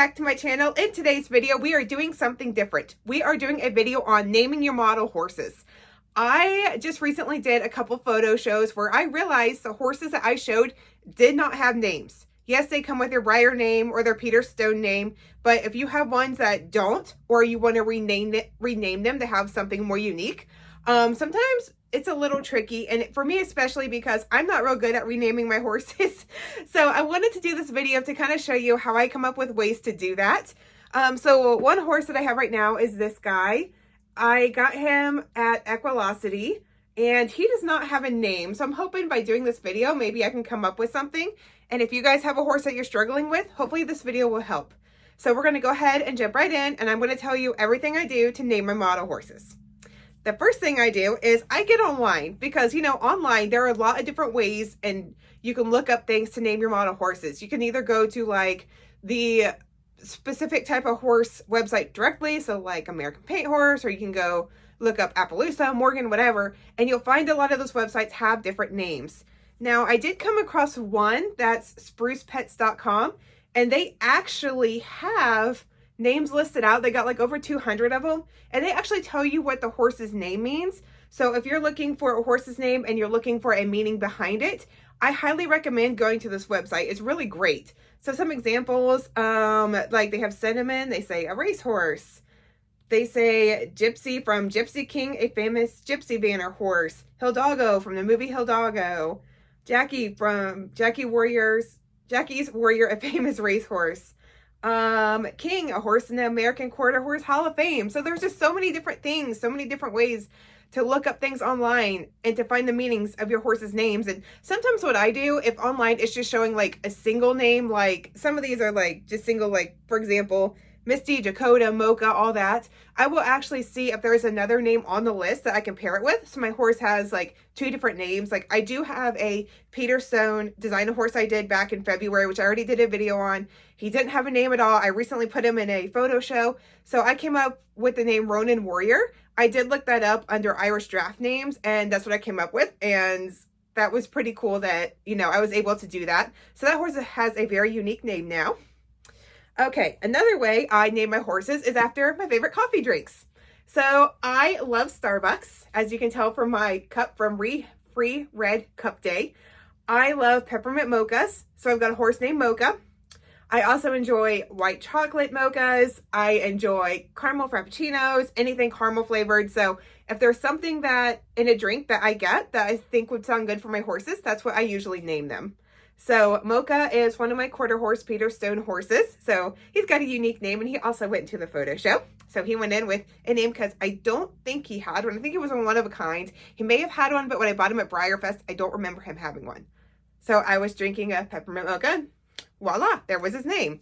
back to my channel. In today's video, we are doing something different. We are doing a video on naming your model horses. I just recently did a couple photo shows where I realized the horses that I showed did not have names. Yes, they come with their Breyer name or their Peter Stone name, but if you have ones that don't, or you want to rename them to have something more unique, sometimes it's a little tricky, and for me especially, because I'm not real good at renaming my horses. So I wanted to do this video to kind of show you how I come up with ways to do that. So one horse that I have right now is this guy. I got him at Equilocity, and he does not have a name. So I'm hoping by doing this video, maybe I can come up with something. And if you guys have a horse that you're struggling with, hopefully this video will help. So we're going to go ahead and jump right in, and I'm going to tell you everything I do to name my model horses. The first thing I do is I get online because, online there are a lot of different ways and you can look up things to name your model horses. You can either go to like the specific type of horse website directly, so like American Paint Horse, or you can go look up Appaloosa, Morgan, whatever, and you'll find a lot of those websites have different names. Now, I did come across one that's sprucepets.com, and they actually have names listed out. They got like over 200 of them, and they actually tell you what the horse's name means. So if you're looking for a horse's name and you're looking for a meaning behind it, I highly recommend going to this website. It's really great. So some examples, like they have Cinnamon, they say a racehorse. They say Gypsy from Gypsy King, a famous Gypsy banner horse. Hildoggo from the movie Hildoggo. Jackie from Jackie's Warrior, a famous racehorse. King, a horse in the American Quarter Horse Hall of Fame. So there's just so many different things, so many different ways to look up things online and to find the meanings of your horse's names. And sometimes what I do, if online it's just showing like a single name, like some of these are like just single, like for example, Misty, Dakota, Mocha, all that, I will actually see if there's another name on the list that I can pair it with. So my horse has like 2 different names. Like I do have a Peter Stone design a horse I did back in February, which I already did a video on. He didn't have a name at all. I recently put him in a photo show. So I came up with the name Ronin Warrior. I did look that up under Irish draft names, and that's what I came up with. And that was pretty cool that, I was able to do that. So that horse has a very unique name now. Okay, another way I name my horses is after my favorite coffee drinks. So I love Starbucks, as you can tell from my cup from Free Red Cup Day. I love peppermint mochas, so I've got a horse named Mocha. I also enjoy white chocolate mochas. I enjoy caramel frappuccinos, anything caramel flavored. So if there's something that in a drink that I get that I think would sound good for my horses, that's what I usually name them. So Mocha is one of my quarter horse Peter Stone horses. So he's got a unique name, and he also went to the photo show. So he went in with a name because I don't think he had one. I think it was one of a kind. He may have had one, but when I bought him at Breyerfest, I don't remember him having one. So I was drinking a peppermint mocha. Voila, there was his name.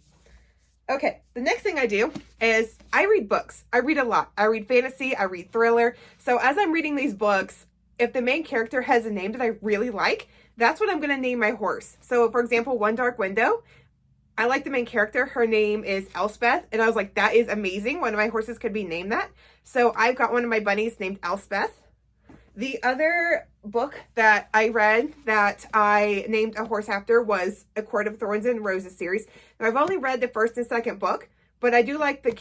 Okay, the next thing I do is I read books. I read a lot. I read fantasy, I read thriller. So as I'm reading these books, if the main character has a name that I really like, that's what I'm going to name my horse. So for example, One Dark Window, I like the main character. Her name is Elspeth. And I was like, that is amazing. One of my horses could be named that. So I've got one of my bunnies named Elspeth. The other book that I read that I named a horse after was A Court of Thorns and Roses series. Now, I've only read the first and second book, but I do like the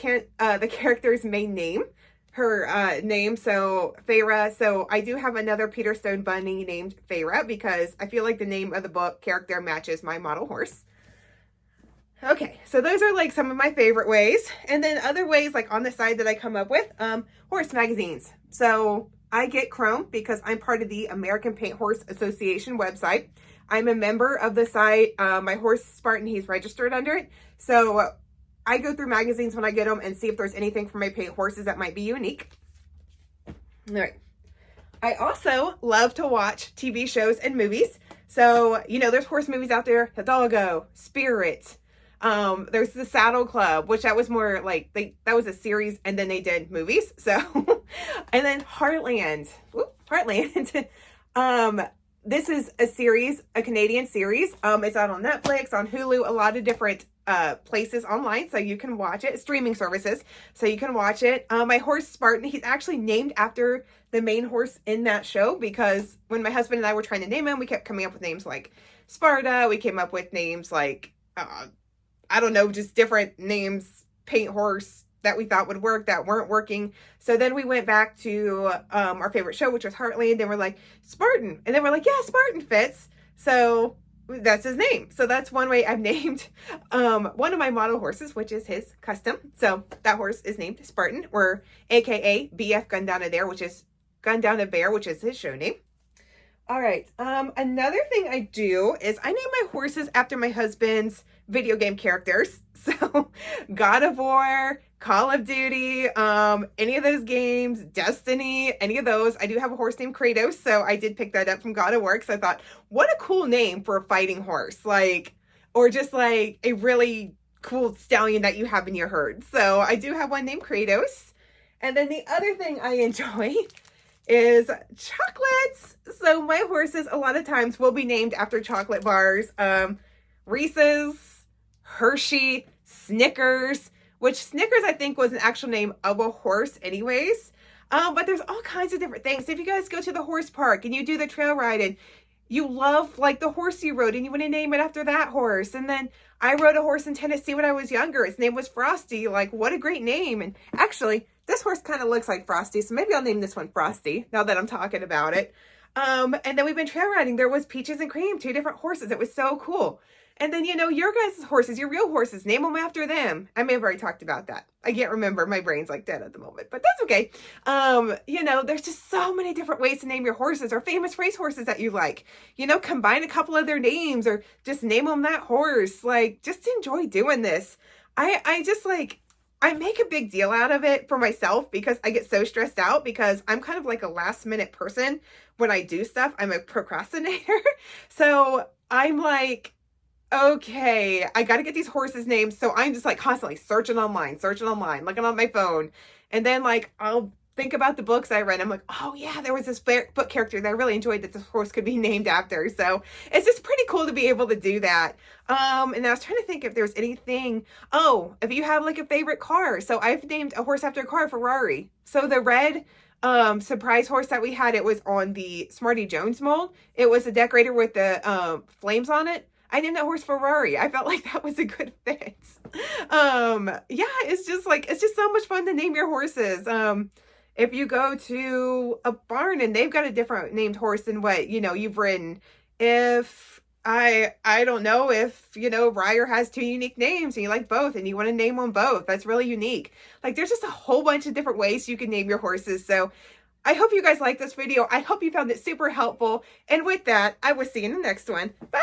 character's main name. Her name, so Feyre. So I do have another Peter Stone bunny named Feyre because I feel like the name of the book character matches my model horse. Okay, so those are like some of my favorite ways. And then other ways like on the side that I come up with, horse magazines. So I get Chrome because I'm part of the American Paint Horse Association website. I'm a member of the site. My horse Spartan, he's registered under it. So I go through magazines when I get them and see if there's anything for my paint horses that might be unique. All right. I also love to watch TV shows and movies. So, there's horse movies out there. Hidalgo, Spirit. There's the Saddle Club, which that was more like, that was a series and then they did movies. So, and then Heartland. Heartland. This is a series, a Canadian series. It's out on Netflix, on Hulu, a lot of different places online, so you can watch it. Streaming services, so you can watch it. My horse Spartan, he's actually named after the main horse in that show because when my husband and I were trying to name him, we kept coming up with names like Sparta. We came up with names like I don't know, just different names, paint horse that we thought would work that weren't working. So then we went back to our favorite show, which was Heartland, and we're like, Spartan. And then we're like, yeah, Spartan fits. So that's his name. So that's one way I've named one of my model horses, which is his custom. So that horse is named Spartan, or AKA BF Gun Down a Bear, which is his show name. All right. Another thing I do is I name my horses after my husband's video game characters. So God of War, Call of Duty, any of those games, Destiny, any of those. I do have a horse named Kratos, so I did pick that up from God of War, because I thought, what a cool name for a fighting horse, like, or just like a really cool stallion that you have in your herd. So I do have one named Kratos. And then the other thing I enjoy is chocolates. So my horses a lot of times will be named after chocolate bars. Reese's, Hershey, Snickers, which Snickers I think was an actual name of a horse anyways. But there's all kinds of different things. If you guys go to the horse park and you do the trail ride and you love like the horse you rode and you want to name it after that horse. And then I rode a horse in Tennessee when I was younger. Its name was Frosty. Like, what a great name. And actually, this horse kind of looks like Frosty, so maybe I'll name this one Frosty now that I'm talking about it. And then we've been trail riding. There was Peaches and Cream, 2 different horses. It was so cool. And then, you know, your guys' horses, your real horses, name them after them. I may have already talked about that. I can't remember. My brain's like dead at the moment, but that's okay. You know, there's just so many different ways to name your horses, or famous race horses that you like. You know, combine a couple of their names, or just name them that horse. Like, just enjoy doing this. I just like, I make a big deal out of it for myself because I get so stressed out, because I'm kind of like a last minute person when I do stuff. I'm a procrastinator. So I'm like, okay, I got to get these horses names. So I'm just like constantly searching online, looking on my phone. And then like, I'll think about the books I read. I'm like, oh yeah, there was this book character that I really enjoyed that this horse could be named after. So it's just pretty cool to be able to do that. And I was trying to think if there's anything. Oh, if you have like a favorite car. So I've named a horse after a car, Ferrari. So the red surprise horse that we had, it was on the Smarty Jones mold. It was a decorator with the flames on it. I named that horse Ferrari. I felt like that was a good fit. Yeah, it's just so much fun to name your horses. If you go to a barn and they've got a different named horse than what, you know, you've ridden. If I don't know, if, you know, Breyer has 2 unique names and you like both and you want to name them both, that's really unique. Like, there's just a whole bunch of different ways you can name your horses. So I hope you guys like this video. I hope you found it super helpful. And with that, I will see you in the next one. Bye.